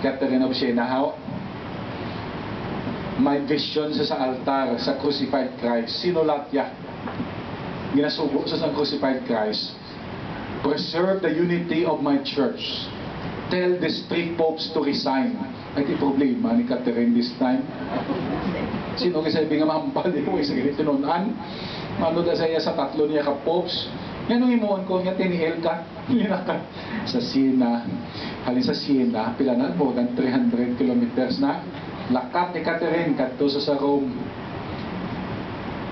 Catherine of Siena, how may vision sa altar sa crucified Christ. Sinulat niya. Ginasugo sa crucified Christ. Preserve the unity of my church. Tell these 3 popes to resign. Ay, di problema ni Catherine this time. Sino kasi sabi nga mahampal, di mo isa ganito tinunan. Ano da saya sa 3 niya ka popes. Yan ang imuon ko, nga tiniel ka. Linakan sa Siena. Halin sa Siena, pila na, more than 300 kilometers na. Lakat ni Catherine, kadto sa Rome.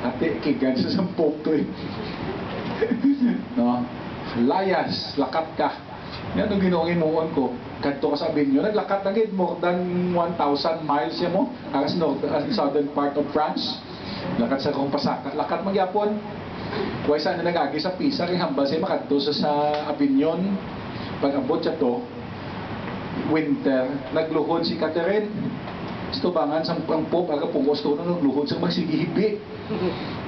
Ate, kigan sa pope to eh. No? Layas, lakat ka. Yan ang ginoong imuon ko. Kadto ka sa Avignon, naglakat na gid more than 1,000 miles yan mo. As southern part of France. Lakat sa Rome pasaka. Lakat magyapon. Huwag saan na nagagi sa Pisa, rin hambal siya makadto sa Avignon. Pag abot siya to, winter, nagluhod si Catherine. Gusto bangan sa ang pop, aga pong gusto na nagluhod sa magsigihibi.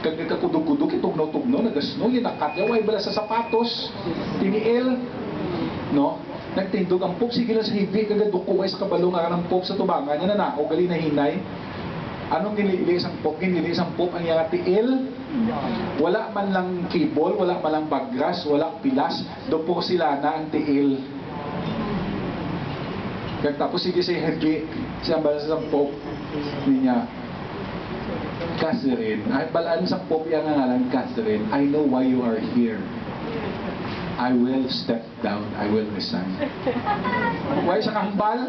Kag nagkakudog-kudog, itugnaw-tugnaw, nagasno, yinakat niya, way bala sa sapatos, tiniil, no? Nagtindog ang pop, sige lang sa hibi, kagaduko ay sa kabalong ng pop sa tubangan, yan na o gali na hinay. Anong nililis ang pop? Nililis ang pop ang yung tiil. Wala man lang cable, wala man lang bagras, wala pilas, dopo sila na ang tiil. Tapos sige si Henry, siya bala sa Pope niya, Catherine, ay balaan sa Pope yung ngalan, Catherine, I know why you are here. I will step down, I will resign. Why sa kambal?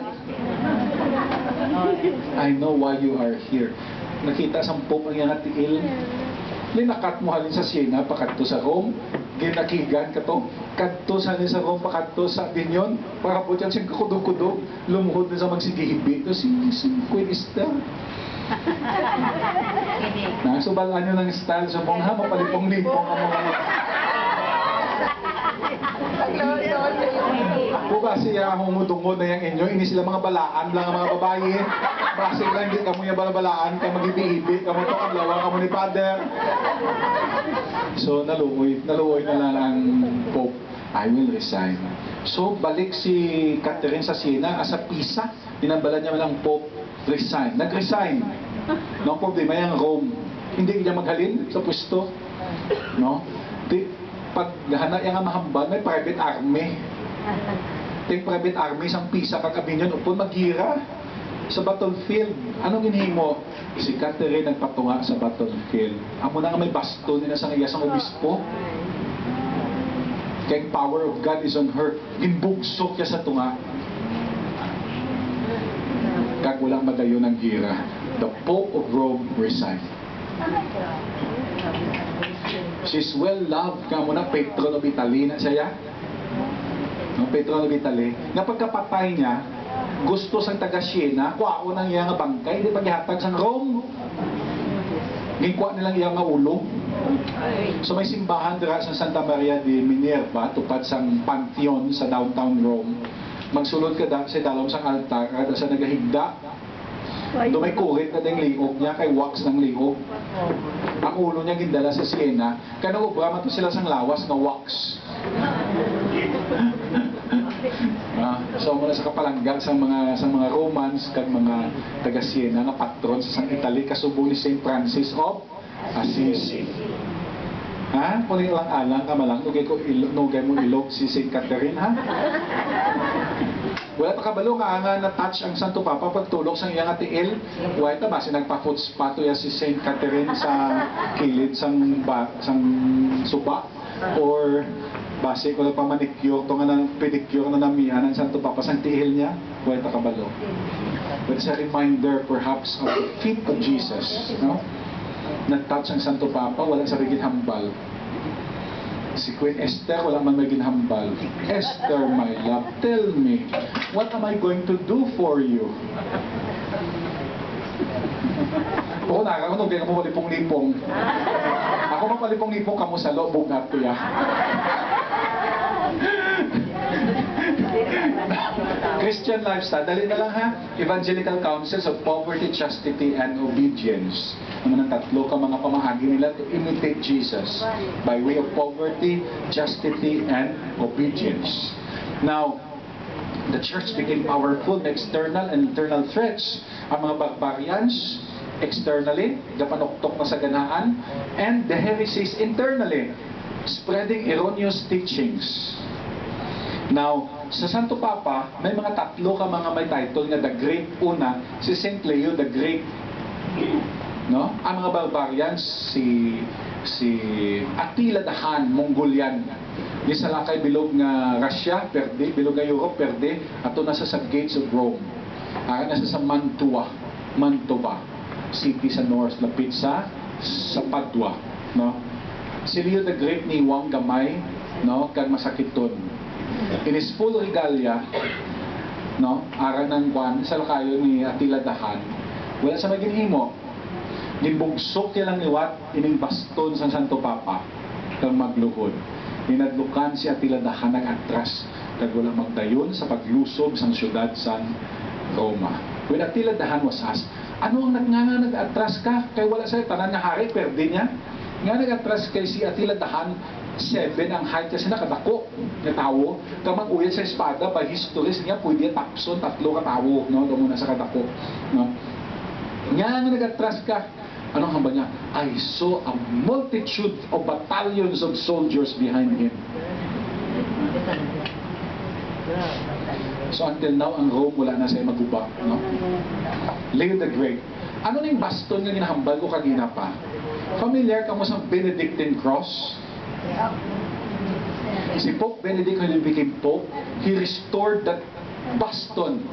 I know why you are here. Nakita sa Pope ang yung tiil. Linakat mo halin sa Siena, pakadto sa Rome, ginakigan ka to, kadto sa halin sa Rome, pakadto sa Avignon, para po dyan siyang kakudog-kudog, lumuhod na sa magsigihibi. Ito si Queen Esther. Nasubalaan nyo ng style sa mga mapalipong-lipong ka mga Buka siya humutungod na yung inyo, ini sila mga balaan lang ang mga babae. Basig lang, hindi ka mo yung balabalaan, ka mag-ibi-ibi, ka mo ito kablawa, ka mo ni Father. So, naluoy na lang ang Pope. I will resign. So, balik si Catherine sa Siena, sa Pisa, dinambala niya lang Pope, resign. Nag-resign. No problema yung Rome. Hindi niya maghalin sa pwesto. No? Pag gahana yung mahambal, may private army. Take private army sa Pisa, kakabinyan, upon magira sa battlefield. Anong ginihimo? Si Catherine nagpatunga sa battlefield. Amo na nga may baston nila sa iyasang obispo. Kaya power of God is on her. Ginbugsok niya sa tunga. Kag walang magayon ng gira. The Pope of Rome resigned. She's well loved. Kamo na Petro of Italy na siya. No, Petro of Italy. Na pagkapatay niya, gusto sang taga Siena, kuwao nang iya nga bangkay, di paghihatag sang Rome. Gikuha nilang iya nga ulo. So may simbahan dira sa Santa Maria di Minerva, tupad sang Pantheon sa downtown Rome. Magsulod ka sa dalom sang altar, kada sa nagahigda. Doon may kurit na ding liog niya, kay wax ng liog. Ang ulo niya gindala sa Siena, kaya nag-ubra man sila sang lawas na wax. So muna sa kapalanggan sa mga Romans kag mga taga Siena nga patron sa San Italy kasubo ni Saint Francis of Assisi. Ha? Kung lang alang ka malang nugay mo ilog si Saint Catherine, ha? Wala pa kabalo nga na-touch ang Santo Papa pagtulog sa iyang atiil. Wala ito ba? Nagpa-foot spato ya si Saint Catherine sa kilid sang suba? Or base ko lang pa manicure, ito nga ng pedicure na namihan ng Santo Papa sa tiil niya? Wala ito kabalo. But it's a reminder perhaps of the feet of Jesus. No? Nag-touch ang Santo Papa, walang sarigit hambal. Si Queen Esther, wala man may ginhambal. Esther, my love, tell me, what am I going to do for you? Oo, nakakakunog, kaya mo malipong-lipong. Ako mapalipong-lipong kamo sa loob, bugat ko ya. Christian lifestyle, dali na lang ha. Evangelical counsels of poverty, chastity, and obedience. Naman ang tatlo ka mga pamahagi nila to imitate Jesus by way of poverty, chastity, and obedience. Now, The church became powerful na external and internal threats. Ang mga barbarians, externally, gapanoktok na sa ganaan, and the heresies internally, spreading erroneous teachings. Now, sa Santo Papa, may mga tatlo ka mga may title nga the Great. Una, si Saint Leo the Great. No? Ang mga barbarians, si Attila the Han, Mongolian. Di sa lakay bilog nga Russia, perde, bilog nga Europe, perde, ato nasa sa gates of Rome. Nasa sa Mantova city sa north, lapit sa Padua. No? Si Leo the Great ni Wang Gamay, no? Kag masakiton. In his full regalia, no? Ara ng kwan, sa lakayo ni Attila the Han, wala sa maginhimo. Nimbugsok nilang iwat, ining baston sa Santo Papa, kang magluhod. Ninadlukan si Attila the Han nag-atras kag wala magdayon sa paglusob sa syudad sa Roma. When Attila the Han was asked, ano ang nag-atras ka? Kay wala sa tanan nga hari, perde niya. Nga nag-atras kay si Attila the Han, 7 ang height kasi nakadako na tao. Kamang uyad sa espada, by histories niya, pwede tapson, 3 ka tao, no? Doon muna sa kadako. No? Nga nag-atras ka, anong hamba niya? I saw a multitude of battalions of soldiers behind him. So until now, ang Rome wala na siya maguba. No? Leo the Great. Ano na yung baston nga ginahambal ko kagina pa? Familiar ka mo sa Benedictine cross? Si Pope Benedict, when he became Pope, he restored that baston.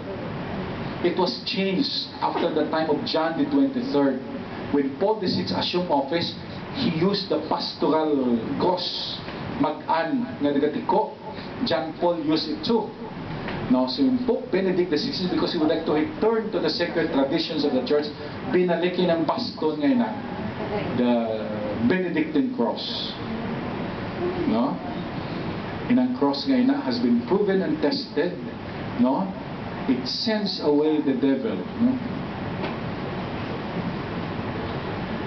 It was changed after the time of John the 23rd. When Paul VI assumed office, he used the pastoral cross. Mag-an nga nagatiko. John Paul used it too. No, so yung Pope Benedict XVI, because he would like to return to the sacred traditions of the church, binalikin ang baston ngayon na the Benedictine cross. No? And ang cross ngayon na has been proven and tested. No? It sends away the devil. No?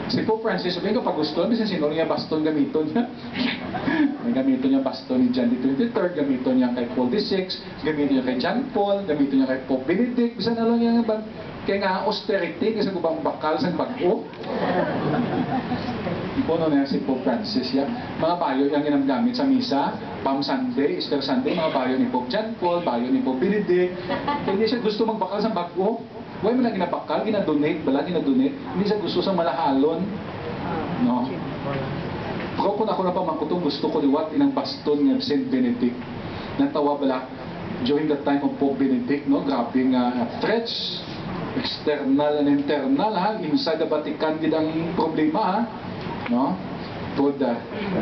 Si Pope Francis, sabihin ko, pag gusto, bisan sino niya baston gamiton niya. Gamiton niya baston ni John the 23rd, gamiton niya kay Paul VI, gamiton niya kay John Paul, gamiton niya kay Pope Benedict, bisan ano niya nga, kaya nga austerity, kasi kubang bakal sa bago. Puno na si Pope Francis yan. Mga bayo yung ginagamit sa misa, Palm Sunday, Easter Sunday, mga bayo ni Pope John Paul, bayo ni Pope Benedict. Kaya hindi siya gusto magbakal sa bago. Huwag mo lang ginabakal, ginadonate, ginadonate. Hindi siya gusto sa malahalon. No? Pero kung ako na pamangkutong gusto ko liwat inang baston ng Saint Benedict. Natawa bala during the time of Pope Benedict, no? Grabe nga threats, external and internal, ha? Inside the Vatican din ang problema, ha? No? But the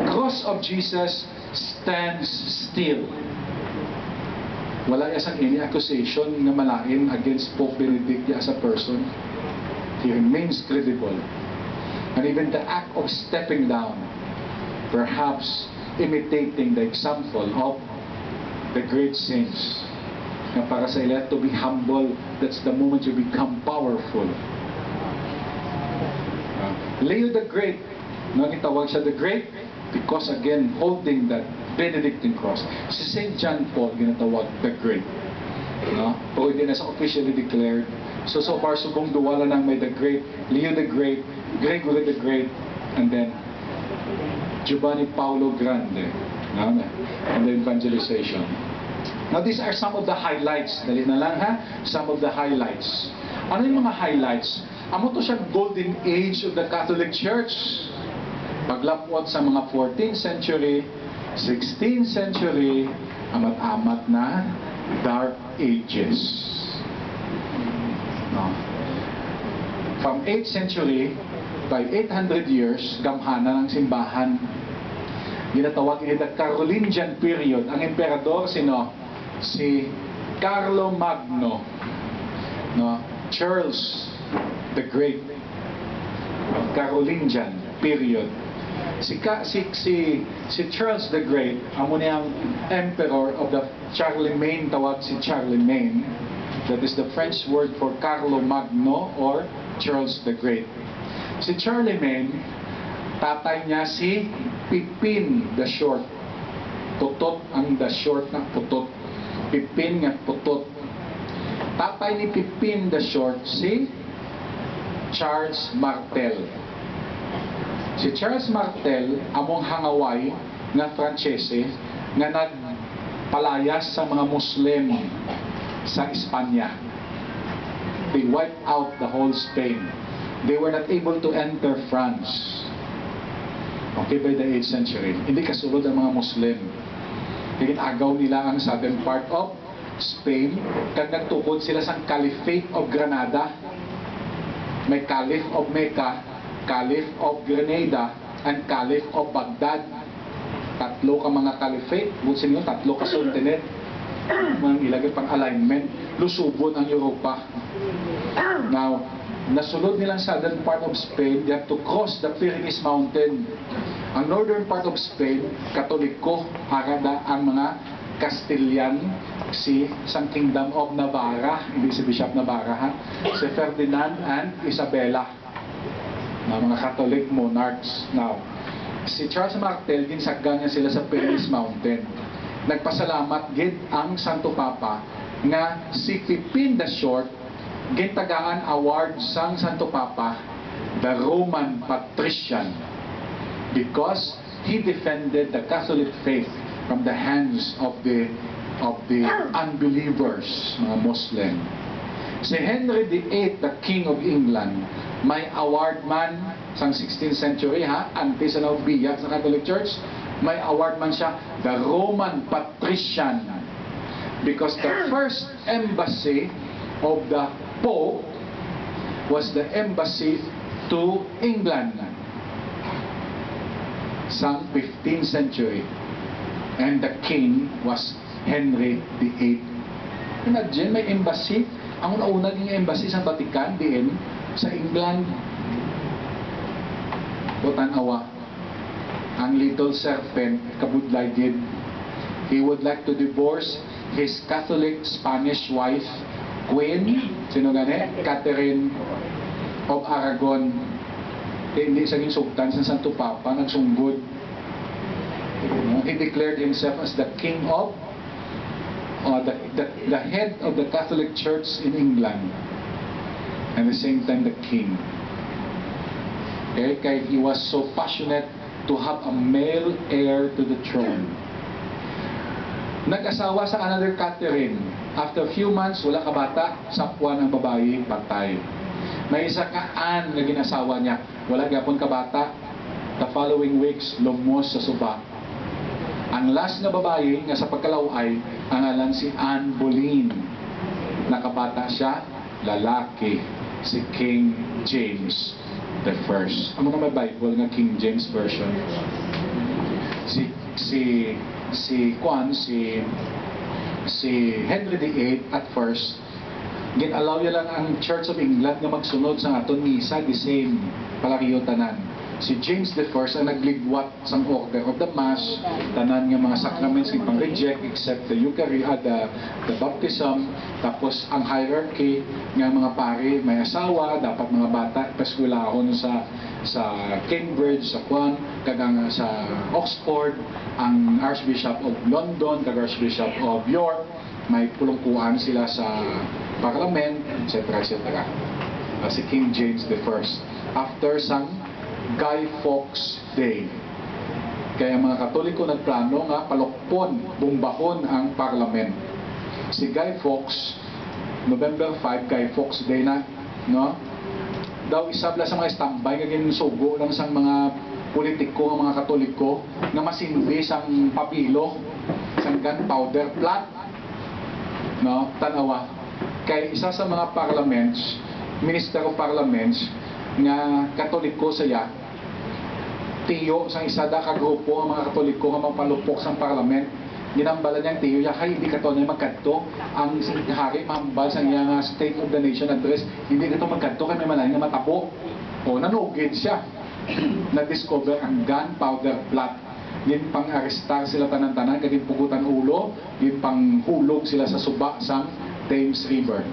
cross of Jesus stands still. Wala isang any accusation na malain against Pope Benedict as a person. He remains credible. And even the act of stepping down, perhaps imitating the example of the great saints, na para sa ila to be humble, that's the moment you become powerful. Leo the Great, no, itawag siya the Great because again, holding that Benedictine cross. Si St. John Paul, ginatawag the Great. No? Pero hindi na sa officially declared. So far, subong duwala ng may the Great, Leo the Great, Gregory the Great, and then Giovanni Paolo Grande. No? And the evangelization. Now, these are some of the highlights. Dali na lang, ha? Some of the highlights. Ano yung mga highlights? Amo to siya golden age of the Catholic Church. Paglapot sa mga 14th century, 16th century, amat-amat na Dark Ages. No. From 8th century, by 800 years, gamhana ng simbahan. Ginatawag ini the Carolingian period. Ang emperador, sino? Si Carlo Magno. No? Charles the Great. Carolingian period. Si Charles the Great, amo niyang emperor of the Charlemagne, tawag si Charlemagne. That is the French word for Carlo Magno or Charles the Great. Si Charlemagne, tatay niya si Pipin the Short. Putot ang the Short na putot. Pipin nga putot. Tatay ni Pipin the Short, si Charles Martel. Si Charles Martel, among hangaway nga Francese, nga nagpalayas sa mga Muslim sa Espanya. They wiped out the whole Spain. They were not able to enter France. Okay, by the 8th century. Hindi kasulod ang mga Muslim. Agaw nila ang southern part of Spain. Kag nagtukod sila sa Caliphate of Granada. May Caliph of Mecca, Caliph of Grenada, and Caliph of Baghdad. Tatlo ka mga caliphate. Busin nyo, tatlo ka sultanate. Mga ilagay pang alignment. Lusubon ang Europa. Now, nasulod nilang southern part of Spain, they have to cross the Pyrenees Mountain. Ang northern part of Spain, Katoliko, harada ang mga Castilian, si Sang Kingdom of Navarra, hindi si Bishop Navarra, ha? Si Ferdinand and Isabella, na mga Catholic monarchs. Now, si Charles Martel, ginsaggan niya sila sa Pyrenees Mountain. Nagpasalamat gid ang Santo Papa nga si Pipin the Short gintagaan award sang Santo Papa the Roman Patrician because he defended the Catholic faith from the hands of the unbelievers, mga Muslim. Si Henry VIII, the King of England, may award man sang 16th century, ha, ante sa naubiyag sa Catholic Church, may award man siya the Roman Patrician because the first embassy of the Pope was the embassy to England sang 15th century, and the king was Henry VIII. Imagine, may embassy. Ang una ng embassy sa Vatican, diin, sa England. O tanawa, ang little serpent, kabudlay gid. He would like to divorce his Catholic Spanish wife, Queen, sino gani? Catherine of Aragon. Hindi sa sultan sa Santo Papa, nagsunggod. He declared himself as the king of the head of the Catholic Church in England, and at the same time the king. Okay, kaya he was so passionate to have a male heir to the throne. Nag-asawa sa another Catherine. After a few months, wala ka bata, sapwan ang babae, patay. May isa ka Anne na ginasawa niya, wala gapon ka bata. The following weeks, lumos sa suba. Ang last na babae nga sa pagkalaway, ang alam si Anne Boleyn. Nakabata siya, lalaki, si King James the First. Ano na may Bible nga King James Version? Si Henry VIII at first, ginalaw niya lang ang Church of England na magsunod sa aton misa, the same palakiyo tanan. Si James the First ang nagligwat sa order of the Mass, tanan nga mga sacraments ipang reject except the Eucharist, the baptism, tapos ang hierarchy nga mga pari may asawa, dapat mga bata paskulahon sa Cambridge, sa Kwan, kagang sa Oxford, ang Archbishop of London, kag Archbishop of York, may pulungkuhan sila sa Parliament, etc. etc. Si King James the First. After sang Guy Fawkes Day. Kaya mga Katoliko nagplano nga palokpon, bumbahon ang Parliament. Si Guy Fawkes, November 5, Guy Fawkes Day na, no? Daw isabla sa mga standby nga ginsugo lang sang mga politiko, mga Katoliko nga masindi sang papilo, sang gunpowder plot, no? Tanawa. Kay isa sa mga parliaments, Minister of Parliaments, nga Katoliko saya, tiyo sang isa da ka grupo ang mga Katoliko nga magpalupok sang parliament, ginambala niyang tiyo ya kay hindi kato niya magkadto ang hari mambal sa iya nga State of the Nation address, hindi kato magkadto kay may malain nga matabo o nanugid siya. Na-discover ang gunpowder plot, gin pang arestar sila tanan-tanan, kagin pugutan ulo, gin pang hulog sila sa suba sang Thames River,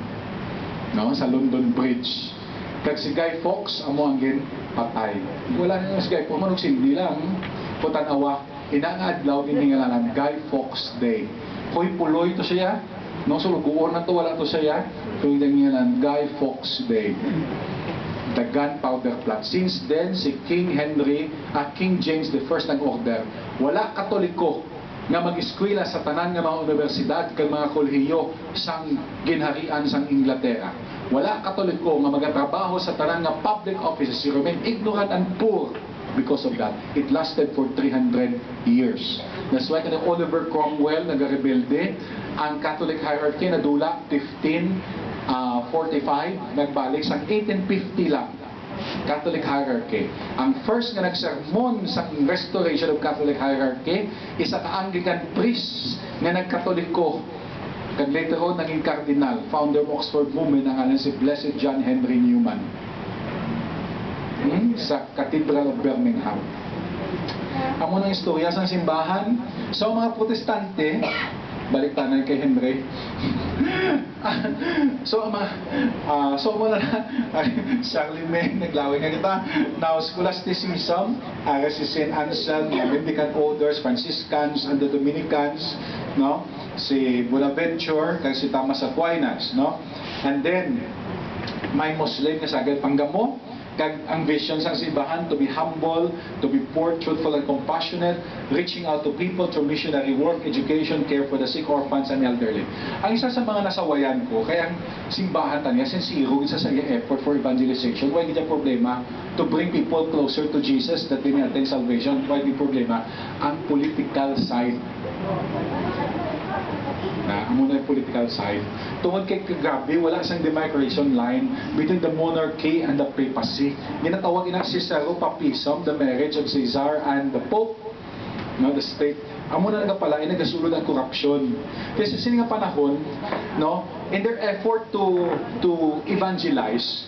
no, sa London Bridge. Kag si Guy Fawkes amo ang gin patay. Wala na si Guy Fawkes, manong sindi lang. Putanawa, inaadlaw din ngalan Guy Fawkes Day. Hoy puloy to siya. No, so luguon na to, wala to siya. Tuwing nga Guy Fawkes Day. The gunpowder plot. Since then, si King James I nag-order. Wala Katoliko nga mag-eskwela sa tanan nga mga universidad kag mga kolehiyo sang ginharian sang Inglaterra. Wala Katoliko nga magatrabaho sa tanan nga public offices. You remain ignorant and poor because of that. It lasted for 300 years. That's why kada Oliver Cromwell nagarebelde, ang Catholic hierarchy nadula 1545, nagbalik sa 1850 lang. Catholic hierarchy. Ang first nga nagsermon sa restoration of Catholic hierarchy isa ka Anglican priest nga nagkatoliko. Kag later on naging cardinal, founder of Oxford Movement ang anan si Blessed John Henry Newman. Sa Cathedral of Birmingham. Amo ng istorya sa simbahan. So mga protestante, balik tanan kay Henry. So mo na Charlemagne naglaway nga kita. Now scholasticism, si Saint Anselm, Mendicant Orders, Franciscans and the Dominicans, no? Si Bonaventure kay si Thomas Aquinas, no? And then may Muslim nga sagad panggamo. Kag ang vision sa simbahan to be humble, to be poor, truthful and compassionate, reaching out to people through missionary work, education, care for the sick, orphans and elderly. Ang isa sa mga nasawayan ko, kaya ang simbahan tanya sincere isa sa iya effort for evangelization. Why di problema to bring people closer to Jesus that they may attain salvation? Why di problema ang political side? Muna yung political side. Tungod kay Kagabi, wala isang demarcation line between the monarchy and the papacy. Ginatawag ina Caesaropapism, the marriage of Caesar and the Pope, no, the state. Amo na nga pala, nagasulod ang corruption. Kasi sa nga panahon, no, in their effort to evangelize,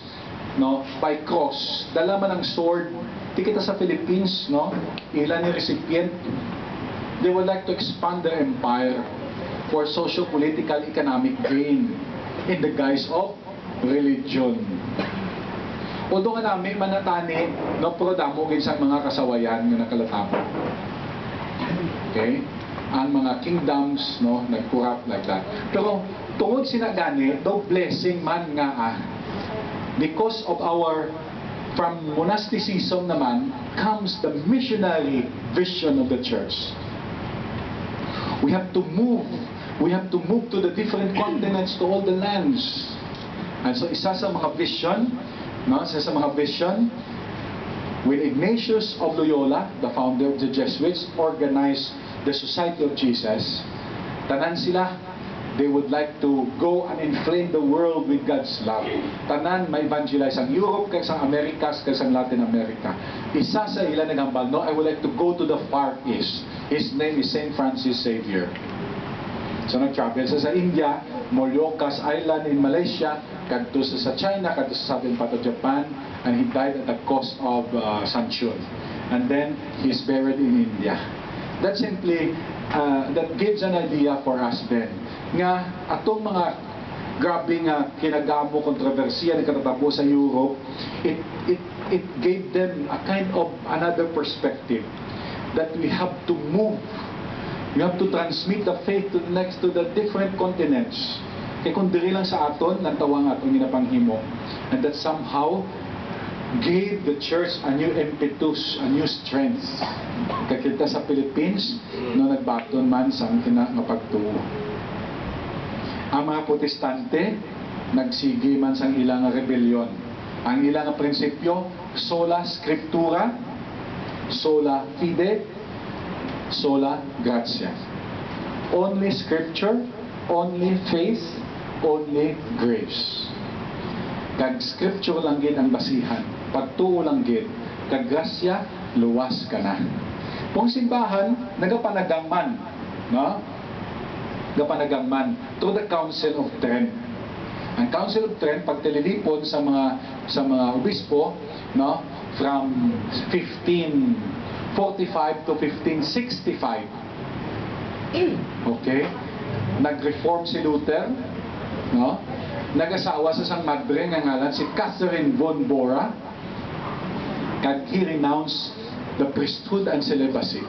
no, by cross, dala man ang sword. Di kita sa Philippines, no, ilan yung recipient. They would like to expand their empire for socio-political economic gain in the guise of religion. Although nga namin manatani, no, pero damo sa mga kasawayan nga nakalatapon. Okay? Ang mga kingdoms, no, nag-corrupt like that. Pero tungod sinagani, though blessing man nga because of our from monasticism naman comes the missionary vision of the church. We have to move to the different continents, to all the lands. And so isa sa mga vision, no, when Ignatius of Loyola, the founder of the Jesuits, organized the Society of Jesus, tanan sila, they would like to go and inflame the world with God's love. Tanan ma-evangelize ang Europe, kag sa Americas, kag sa Latin America. Isa sa ilan naghambal, no, I would like to go to the Far East. His name is Saint Francis Xavier. So nag-travel sa India, Moluccas Island in Malaysia, kadto sa China, kadto sa southern part of Japan, and he died at the cost of Sanchun. And then he's buried in India. That simply that gives an idea for us then nga atong mga grabe nga kinagamo kontrobersiya na katatabo sa Europe, it gave them a kind of another perspective that we have to move. We have to transmit the faith to the different continents. Kaya kung diri lang sa aton, nantawang aton ginapanghimo. And that somehow gave the church a new impetus, a new strength. Kakita sa Philippines, no, nagbaton man sa pagtuo. Ang mga protestante, nagsigi man sa ilang rebellion. Ang ilang prinsipyo, sola scriptura, sola fide, sola gratia. Only scripture, only faith, only grace. Kag scripture lang gid ang basihan, pagtuo lang gid, kag grasya luwas ka na. Kung simbahan nagapanagangman, no? Gapanagangman to the Council of Trent. Ang Council of Trent pagtililipon sa mga obispo, no, from 1545 to 1565. Okay? Nag-reform si Luther, no? Nag-asawa sa sang madre nga ngalan si Catherine von Bora, kag he renounced the priesthood and celibacy.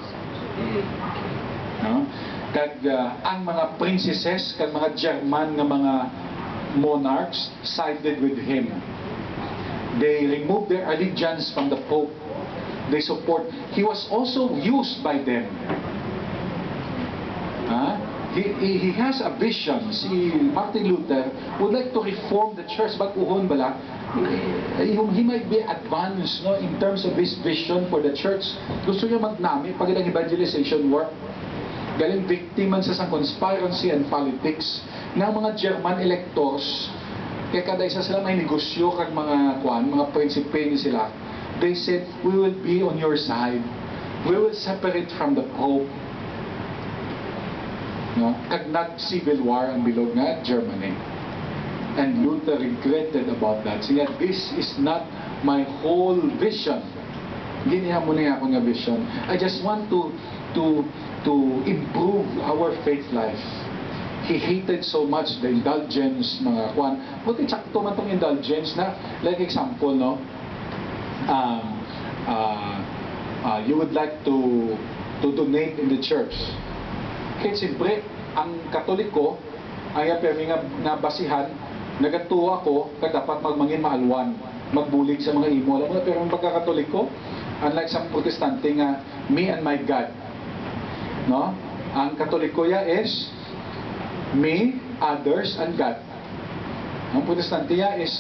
No? kag ang mga princesses kag mga German nga mga monarchs sided with him. They removed their allegiance from the Pope. They support. He was also used by them. He has a vision. Si Martin Luther would like to reform the church. Baguhon bala, he might be advanced, no, in terms of his vision for the church. Gusto niya magnami pag ilang evangelization work. Galing biktima sa conspiracy and politics ng mga German electors. Kaya kada isa sila may negosyo kag mga mga prinsipe ni sila. They said, we will be on your side. We will separate from the Pope. No? Kag nag-civil war ang bilog nga Germany. And Luther regretted about that. So this is not my whole vision. Giniha mo na ako nga vision. I just want to improve our faith life. He hated so much the indulgence, mga kwan. Buti sakto man tong indulgence na, like example, no? You would like to donate in the church. Kaya siyempre, ang Katoliko, ay permi nga basihan, nagatuwa ko, kaya dapat magmangin maalwan, magbulig sa mga imo. Alam mo, pero ang pagkakatoliko, unlike sa Protestante nga, me and my God. No? Ang Katoliko ya is me, others, and God. Ang Protestante ya is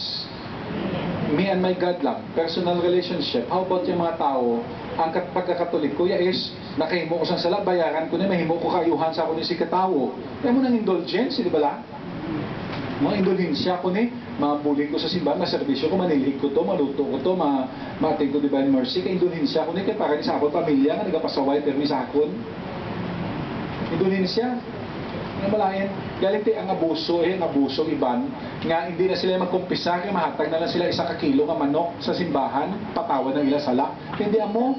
me and my God lang. Personal relationship. How about yung mga tao? Ang pagkakatoliko ya is nakahimo ko sa sala, bayaran ko na, mahimo ko kayuhan sa ako ni si katawo. Kaya mo nang indulgence, di ba lang? Mga indulhensya ko ni, mabulig ko sa simbahan, maserbisyo ko, manilig ko to, maluto ko to, mating ko divine mercy, kaya indulhensya ko ni, kaya para ni sa akon pamilya, nga nagapasaway, permi sa akon. Indulhensya. Nga malayan, galing ang abuso, abuso iban, nga hindi na sila magkumpisa, kaya mahatag na lang sila 1 kilo nga manok sa simbahan, patawan ng ila sala. Hindi mo,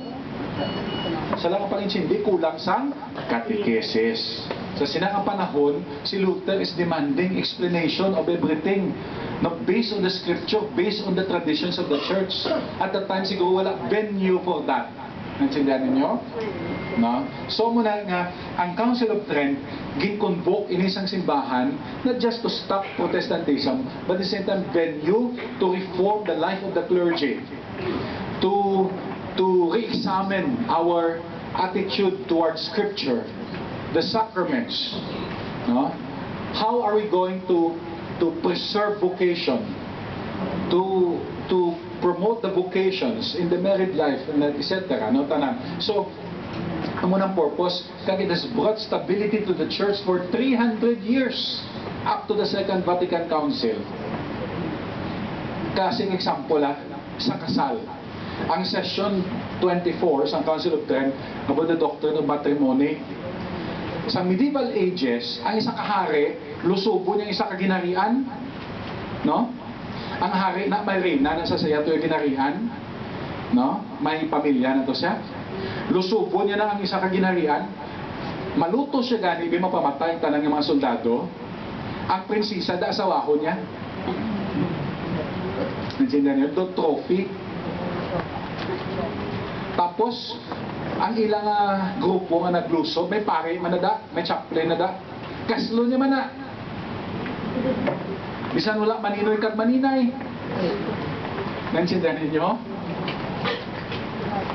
sala ang panginsindi, kulang sang catechesis. Sa sinang panahon, si Luther is demanding explanation of everything, no, based on the scripture, based on the traditions of the church. At that time, siguro wala venue for that. Naintindihan ninyo? No? So muna nga, ang Council of Trent gin-convoke in isang simbahan not just to stop Protestantism, but at the same time venue to reform the life of the clergy, to re-examine our attitude towards Scripture, the sacraments. No? How are we going to preserve vocation, to promote the vocations in the married life, and etc. No, tanan. So, ang unang purpose, kag it has brought stability to the church for 300 years up to the Second Vatican Council. Kasing example sa kasal. Ang session 24 sa Council of Trent about the doctrine of matrimony. Sa medieval ages, ang isang kahari, lusubo niya isa kaginarian, no? Ang hari na may reyna na sa saya to yung ginarian, no? May pamilya na to siya. Lusubo niya na ang isa kaginarian, maluto siya gani, may mapamatay tanang yung mga soldado. Ang prinsesa da asawaho niya. Nandiyan niyo, do trophy. Tapos, ang ilang grupo nga naglusob, may pare man na da, may chaplain na da. Kaslo niya man na. Bisan wala maninoy kag maninay. Nandiyan ninyo?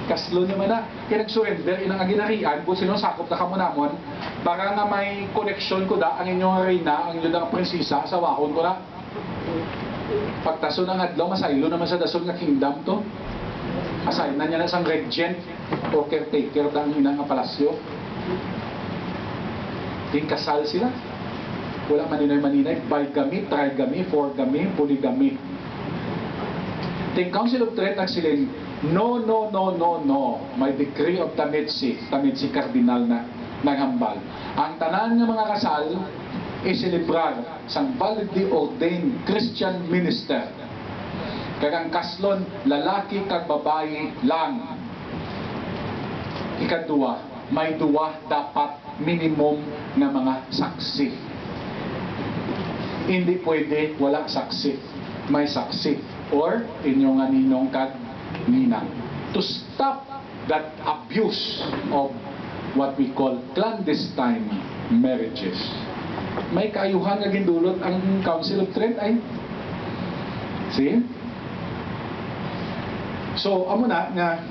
Kaslo niya man na. Kaya nag-surrender, inang aginarian, kung sino sakop na kamunamon, para nga may connection ko da, ang inyong reyna, ang inyong prinsesa, sa wakon ko na. Pagtaso ng adlaw, masaylo naman sa dasol nga kingdom to. Assign na niya na isang regent o caretaker ng inang palasyo. Yung kasal sila. Wala maninay-maninay, bigamy, trigamy, fourgamy, polygamy. The Council of Trent nagsilin, no. May decree of Tamezzi Cardinal na naghambal. Ang tanan ng mga kasal iselebrar sang validly ordained Christian minister. Kagang kaslon, lalaki kag babae lang. Ikadua, may duwa dapat minimum na mga saksi. Hindi pwede wala saksi. May saksi. Or inyong aninong kag ninang. To stop that abuse of what we call clandestine marriages. May kaayuhan nga gindulot ang Council of Trent ay. See? So, amo na nga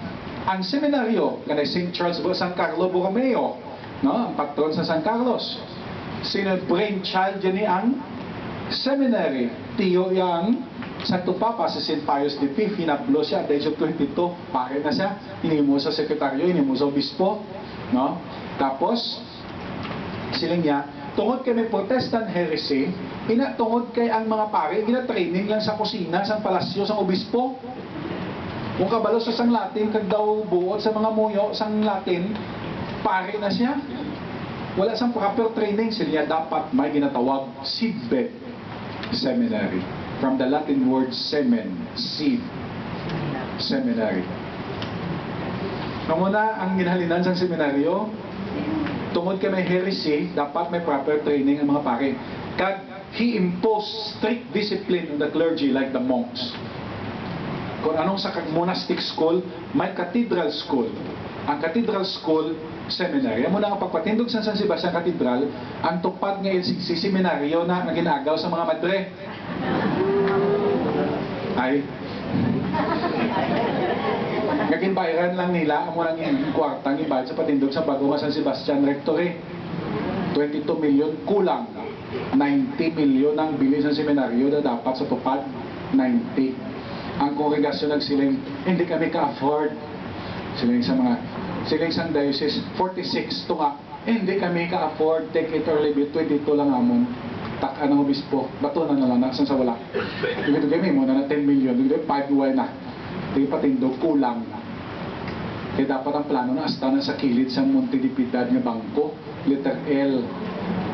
ang seminaryo kanay St. Charles San Carlo Borromeo, no, ang patron sa San Carlos. Sino brainchild ni ang seminary? Tiyo yang Santo Papa si St. Pius V, hinaplo siya at age of 22, pare na siya, hinimo sa sekretaryo, hinimo sa obispo, no? Tapos, siling niya, tungod kay may Protestant heresy, tungod kay ang mga pare, gina-training lang sa kusina, sa palasyo, sa obispo. Kung kabalo sa sang Latin, kag daw buot sa mga muyo, sang Latin, pare na siya. Wala sang proper training, sila niya dapat may ginatawag seedbed seminary. From the Latin word semen, seed, seminary. Muna ang ginhalinan sa seminaryo, tungod kay may heresy, dapat may proper training ang mga pare. Kag he imposed strict discipline on the clergy like the monks. Kung anong sa monastic school, may cathedral school. Ang cathedral school, seminary. Muna ang pagpatindog sa San Sebastian Cathedral, ang tupad ng LCC seminaryo na ginagaw sa mga madre. Ay, naging bayaran lang nila ang munang kwartang ibayad sa patindog sa bago San Sebastian Rectory. 22 million kulang. 90 million ang bilis ng seminaryo na dapat sa tupad. 90. Ang kongregasyon nagsiling, hindi kami ka-afford. Siling sa diocese, 46 to nga, hindi kami ka-afford, take it or leave it, 22 lang amon. Taka ng obispo, bato na lang, nasan sa wala. Dito kami mo na 10 million, dito 5 buwan na. Dito patindog, kulang. Kaya dapat ang plano na hasta na sa kilid sa Monte de Piedad nga bangko, letter L,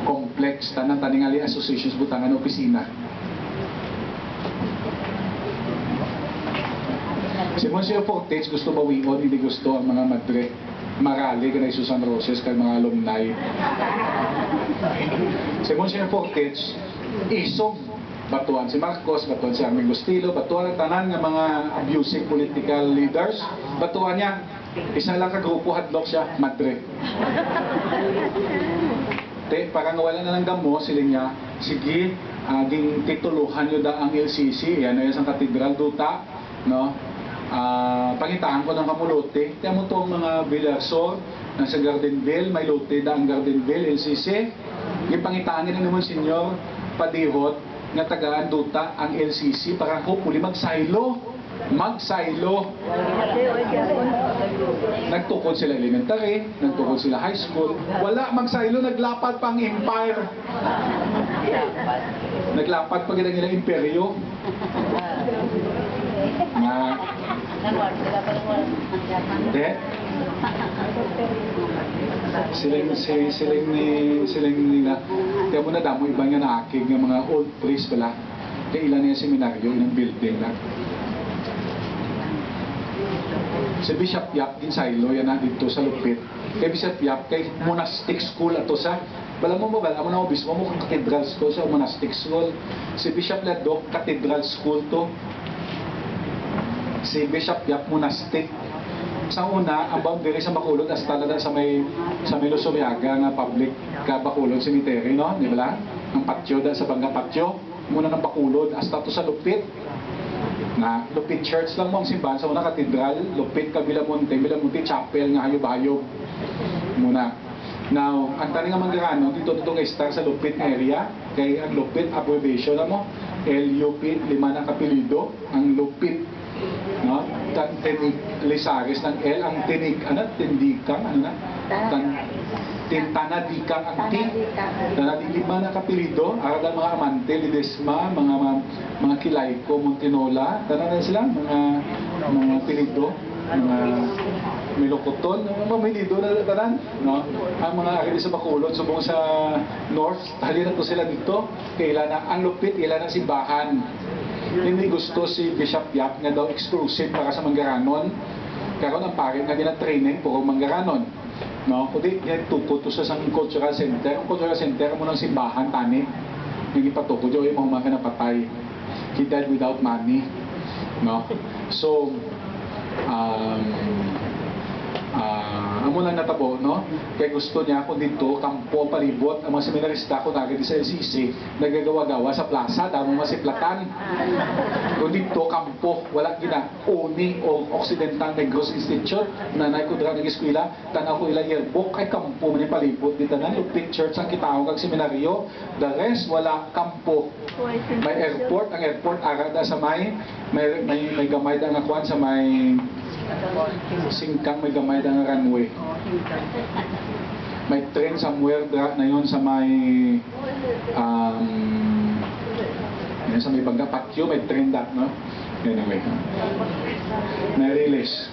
complex, tanang taningali associations, butangan opisina. Si Monsieur Fortes gusto bawion, hindi gusto ang mga madre. Marali, kanay Susan Roses, kay mga alumni. Si Monsieur Fortes, isog. Batuan si Marcos, batuan si Armin Gustilo, batuan ang tanan ng mga abusive political leaders. Batuan niya, isa lang kagrupo, hadlok siya, madre. Parang wala na ng damo, sila niya, sige, aging tituluhan nyo da ang LCC, yan na yung katedral duta, no? Pangitaan ko ng kamulote. Kaya mo itong mga Villarsor nasa Gardenville, may lote da ang Gardenville, LCC. Yung pangitaan nila naman senyor padihot nga tagaan duta ang LCC para hopefully magsaylo. Nagtukod sila elementary, nagtukod sila high school. Wala magsaylo, naglapat pang empire. Naglapat pa gina nila imperyo. Hindi. Silang nila. Kaya mo na damo iba nga naakig ng mga old priest pala. Kaya ilan niya seminaryo, ilang building na. Si Bishop Yap, ginsaylo yan na dito sa Lupit. Kay Bishop Yap, kay monastic school ato sa bala mo na obispo mo kang cathedral school sa monastic school. Si Bishop Lado, cathedral school to. Si Bishop Yap, monastic. Sa una, ang boundary sa Bacolod hasta na sa may Lusumiaga nga public ka Bacolod cemetery, no? Di ba lang? Ang patio da sa Bangga patio. Muna ng Bacolod hasta to sa Lupit. Na Lupit Church lang mo ang simbahan sa una katedral, Lupit ka Villamonte Chapel nga hayop-hayop. Muna. Now, ang tani nga manggaranon dito kay star sa Lupit area, kay ang Lupit abbreviation na mo, LUP, lima na kapilido, ang Lupit, no? Tinig Lisares ng L, ang tinig, tindikang, tanadikang ang T, lima na kapilido, arada mga Amante, Lidesma, mga Kilayko, Montinola, tanan sila, mga pilido, mga Milocoton, mga pilido na tanan, no? Ang mga akili sa Bacolod, subong sa North, halina to sila dito, kailan na, ang Lupit, ilan ang simbahan. Hindi gusto si Bishop Yap nga daw exclusive para sa Manggaranon. Karon ang pare nga gina-training puro Manggaranon. No? Kundi yan tukod to sa cultural center. Ang cultural center mo ng simbahan tani. Yung ipatukod yung mga mga napatay. He died without money. No? So, amo lang natabo, no? Kaya gusto niya kung dito, kampo, palibot, ang mga seminarista ko nagad sa LCC, nagagawa-gawa sa plaza, damo masiplatan. Kung dito, kampo, wala gina, Uni o Occidental Negros Institute, nanay ko dra nag-eskwela, tanaw ko ila yearbook, ay kampo man yung palibot, dito na, yung pictures ang kitao kag seminaryo, the rest, wala kampo. May airport, ang airport, agad sa may gamay da nga kwan sa may singkang, may gamay da nga runway. May train somewhere na yun sa may yan sa may Bangga Patio, may train that, no? Anyway, may release.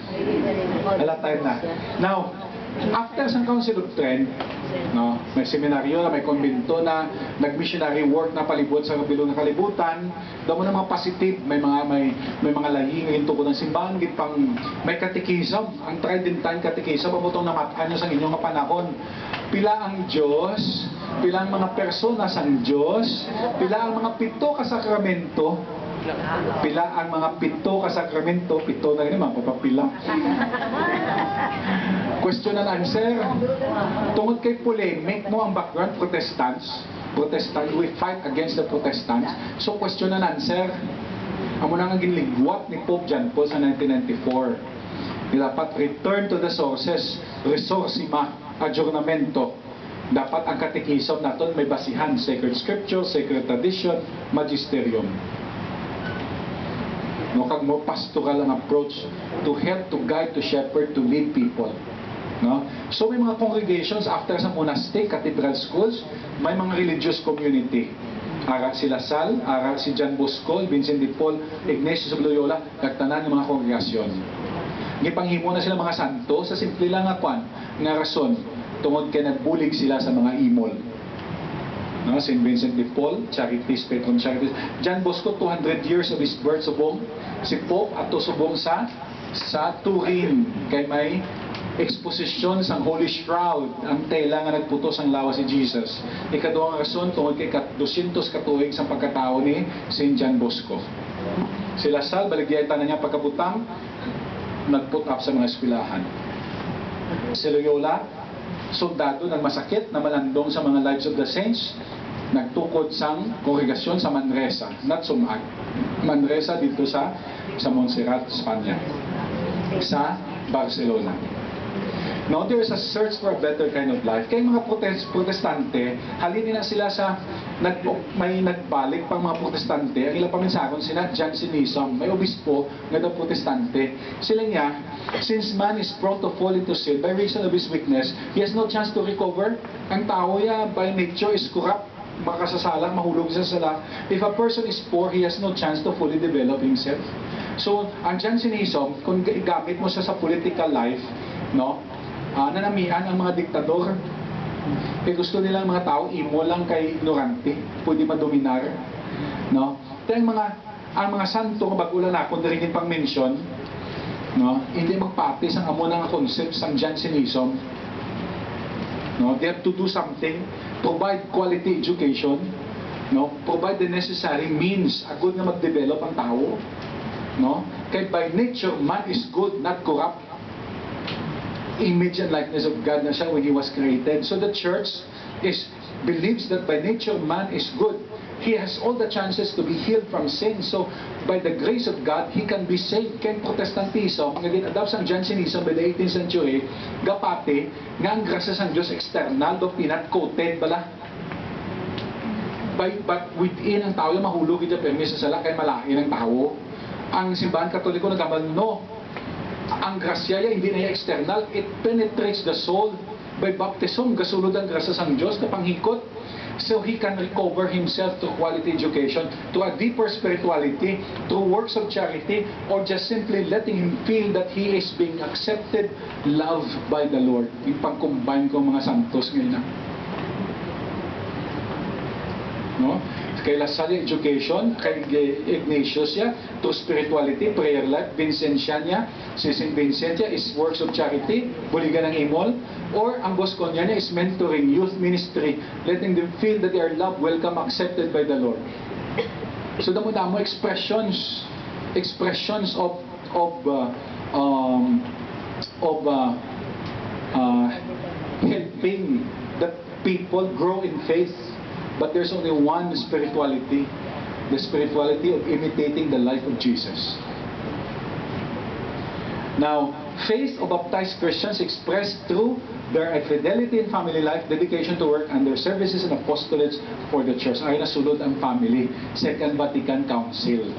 Wala time na. Now, after sa Council of Trent, no, may seminaryo na, may konbento na, nag-missionary work na palibot sa kabilog ng kalibutan, daw mo na mga positive, may mga lahi ngayon tungkol ng simbahan, pang may katekism, ang Tridentine katekism, pamutong namataan nyo sa inyong panahon. Pila ang Diyos, pila ang mga persona sang Diyos, pila ang mga pito ka sakramento, pila ang mga pito ka sakramento, pito na rin naman, papapila. Question and answer. Tungod kay polemic mo ang background, Protestant, we fight against the Protestants. So question and answer. Amo na nga ginligwat ni Pope John Paul sa 1994. Dapat return to the sources, resourcima, adjournamento. Dapat ang katekism natin may basihan, sacred scripture, sacred tradition, magisterium. No, kag mo pastoral ang approach to help, to guide, to shepherd, to lead people. No? So may mga congregations after sa monastery, cathedral schools, may mga religious community. Ara si Lasal, ara si John Bosco, Vincent de Paul, Ignatius of Loyola, nagtanan ng mga kongregasyon. Gipanghimo na sila mga santo sa simple lang nga kwan, nga rason, tungod kay nagbulig sila sa mga imol. No, St. Vincent de Paul, Charities, Patron Charities. John Bosco, 200 years of his birth subong. Si Pope ato subong sa Turin, kay may exposition sang Holy Shroud, ang tela nga nagputos ang lawas si Jesus. Ikaduhang rason tungod kay 200 katuig sa pagkatao ni St. John Bosco. Si Lasal, baligyan na niya pagkabutang, nag-put up sa mga eskwelahan. Si Loyola, soldado nagmasakit na malandong sa mga lives of the saints, nagtukod sang kongregasyon sa Manresa, not Sumat. Manresa dito sa Montserrat, Espanya, sa Barcelona. Now, there is a search for a better kind of life. Kaya mga protestante, halinin na sila sa, may nagbalik pang mga protestante, ang ilang paminsakon sila, Jansenism, may obispo, nga daw protestante. Sila niya, since man is prone to fall into sin by reason of his weakness, he has no chance to recover. Ang tao niya, by nature, is corrupt, makasasala, mahulog sa sala. If a person is poor, he has no chance to fully develop himself. So, ang Jansenism, kung gamit mo sa political life, no, nanamihan ang mga diktador. Kaya gusto nila ang mga tao, imo lang kay ignorante, pwede madominar. No? Kaya ang mga santo, bagulan ako, rin pang mention, no? Hindi magpatis ang amo ng concepts ng Jansenism. No? They have to do something, provide quality education, no? Provide the necessary means, agad na mag-develop ang tao. No? Kaya by nature, man is good, not corrupt. Image and likeness of God na siya when He was created. So the church believes that by nature man is good. He has all the chances to be healed from sin. So by the grace of God, he can be saved. Kaya Protestantism, nga ginadapt sang Jansenism by the 18th century, gapati, nga ang grasya sang Diyos external, do pinat-coated bala. But within ang tao, yung mahulog ito permis sa sala, kaya malain ang tao. Ang simbahan katoliko nagkamal, no. Ang grasya hindi na external, it penetrates the soul by baptism, gasulod ang grasya sang Diyos na panghikot. So he can recover himself to quality education, to a deeper spirituality, through works of charity, or just simply letting him feel that he is being accepted, loved by the Lord. Yung pang-combine ko mga santos ngayon na. No? Kay Lasal education, kay Ignatius niya, to spirituality, prayer life, Vincentia niya, si St. Vincentia is works of charity, buligan ng imol, or ang Bosco niya is mentoring, youth ministry, letting them feel that they are loved, welcome, accepted by the Lord. So damo-damo expressions helping the people grow in faith. But there's only one spirituality, the spirituality of imitating the life of Jesus. Now, faith of baptized Christians expressed through their fidelity in family life, dedication to work, and their services and apostolates for the church. Ay nasulod ang family. Second Vatican Council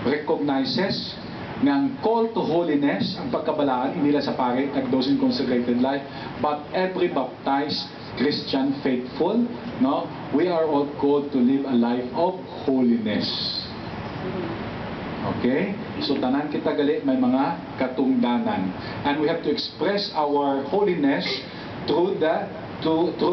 recognizes ng call to holiness ang pagkabalaan hindi lang sa pare at those in consecrated life, but every baptized Christian faithful, no, we are all called to live a life of holiness. Okay? So tanan kita gali may mga katungdanan, and we have to express our holiness through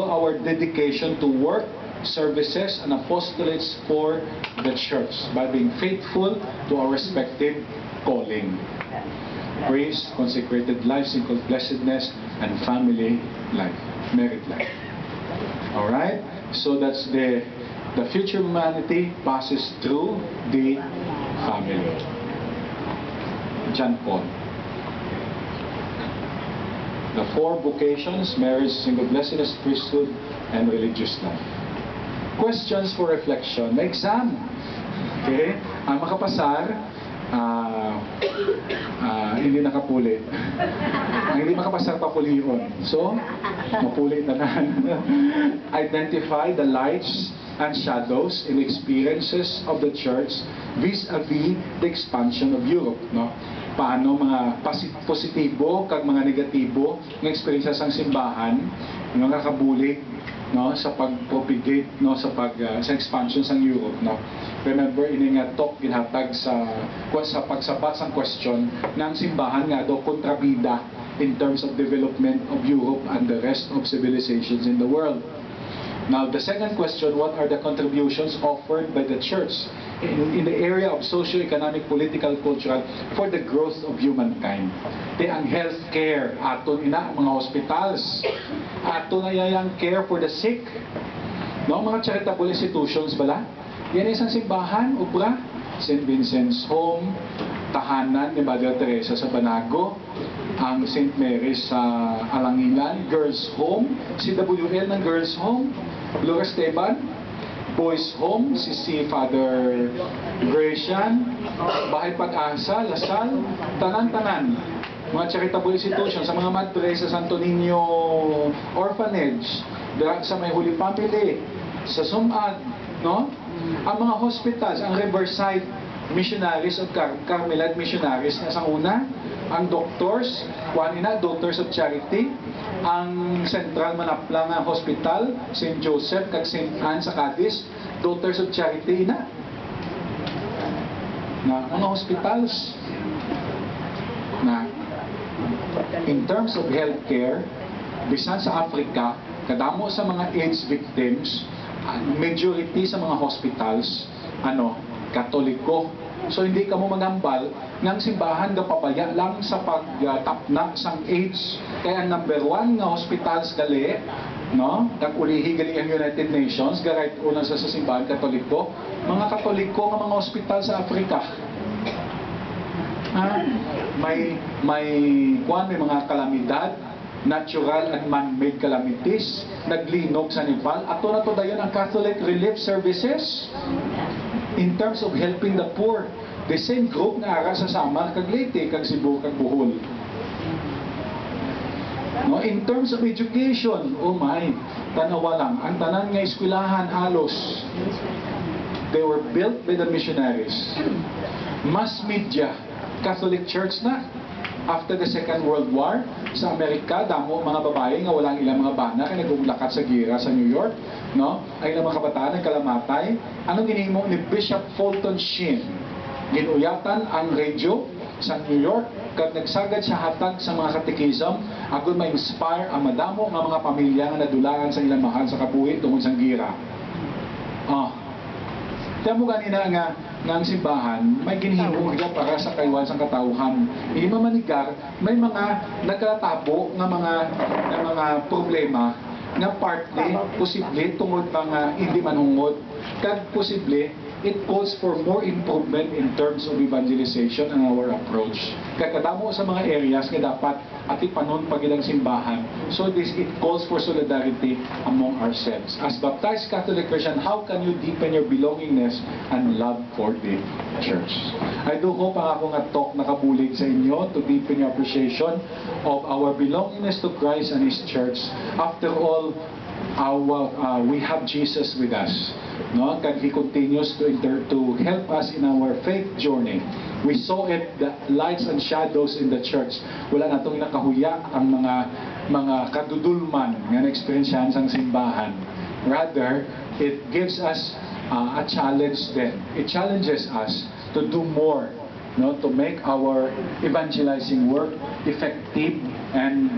our dedication to work, services, and apostolates for the church by being faithful to our respective calling. Praise, consecrated life, single blessedness, and family life, married life. Alright? So that's the future humanity passes through the family. John Paul. The four vocations: marriage, single blessedness, priesthood, and religious life. Questions for reflection. May exam. Okay? Ang makapasar, hindi nakapuli. Ang hindi makapasar, papuliron. So, mapuli na lang. Identify the lights and shadows in experiences of the church vis-a-vis the expansion of Europe. No? Paano mga positibo kag mga negatibo ng experiences ng simbahan, mga kabulig, no, sa pag-propagate, no, sa expansion sa Europe, no. Remember ini nga talk ginhatag sa pagsabat sang question ng simbahan nga do kontrabida in terms of development of Europe and the rest of civilizations in the world. Now, the second question: what are the contributions offered by the church in the area of socio-economic, political, cultural for the growth of humankind? Di ang healthcare, aton ina mga hospitals, aton na yang care for the sick, no, mga charitable institutions bala. Yan isang simbahan, ubra, St. Vincent's Home, tahanan ni Mother Teresa sa Banago, ang St. Mary's sa Alangilan, Girls Home, CWL ng Girls Home, Gloria Esteban, Boys Home, si Father Gracian, Bahay Pag-asa, Lasal, tanan-tanan, mga charitable institutions, sa mga Madre, sa Santo Niño Orphanage, sa May Holy Family, sa Sumad, no? Ang mga hospitals, ang Riverside Missionaries of Carmelite Missionaries na sa una, ang doctors, Doctors of Charity, ang Central Manaplang Hospital, St. Joseph, kag St. Anne sa Cadiz, Daughters of Charity na mga hospitals na in terms of healthcare, bisan sa Africa, kadamo sa mga AIDS victims, majority sa mga hospitals, Katoliko. So hindi ka mo magambal ng simbahan na pabaya lang sa pagtapna sang AIDS. Kaya number one nga hospitals gali, no? Kag-ulihi gali ang United Nations, garait una sa simbahan Katoliko, mga Katoliko nga mga hospital sa Africa. May mga kalamidad, natural and man-made calamities, naglinog sa Nepal. Ato na to dayon ang Catholic Relief Services in terms of helping the poor. The same group na ara sa Samar, kag Leyte, kag Cebu, kag Bohol. No, in terms of education, oh my, tanawa lang, ang tanan nga eskwelahan halos, they were built by the missionaries. Mass media, Catholic Church na. After the Second World War, sa Amerika, damo mga babae nga walang ilang mga bana kaya nagumlakat sa gira sa New York, no? Ay ilang mga kabataan nagkalamatay. Anong ginihimo ni Bishop Fulton Sheen? Ginuyatan ang radyo sa New York kag nagsagad siya hatag sa mga katekism agon ma-inspire ang madamo nga mga pamilya nga nadulangan sa ilang mahal sa kabuhi tungod sa gira. Kaya mo ganina nga ng simbahan, may ginhimo nga para sa kaywan sa katauhan. Hindi mamanigar, may mga nagkatabo nga mga problema nga partly, posible tungod mga hindi manungod, kag posible it calls for more improvement in terms of evangelization and our approach. Kakadamo sa mga areas nga dapat ati panon pagilang simbahan. So it calls for solidarity among ourselves. As baptized Catholic Christian, how can you deepen your belongingness and love for the church? I do hope ang akong talk nakabulig sa inyo to deepen your appreciation of our belongingness to Christ and His church. After all, we have Jesus with us. No? And He continues to help us in our faith journey. We saw it, the lights and shadows in the church. Wala na itong nakahuya ang mga kadudulman nga na-experiensyahan sa simbahan. Rather, it gives us a challenge then. It challenges us to do more, no, to make our evangelizing work effective and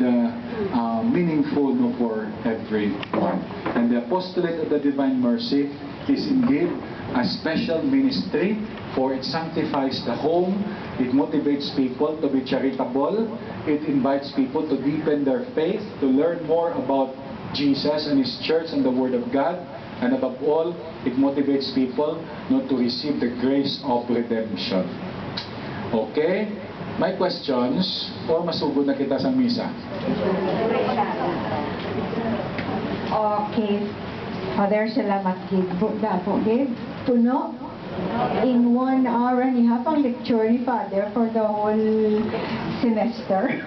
meaningful, no, for everyone. And the apostolate of the Divine Mercy is indeed a special ministry, for it sanctifies the home, it motivates people to be charitable, it invites people to deepen their faith, to learn more about Jesus and His church and the Word of God, and above all, it motivates people, no, to receive the grace of redemption. Okay? May questions? O masugod na kita sa misa? Okay. Father, salamat gid po dapo gid. Puno. In 1 hour and a half ang lecture ni Father for the whole semester.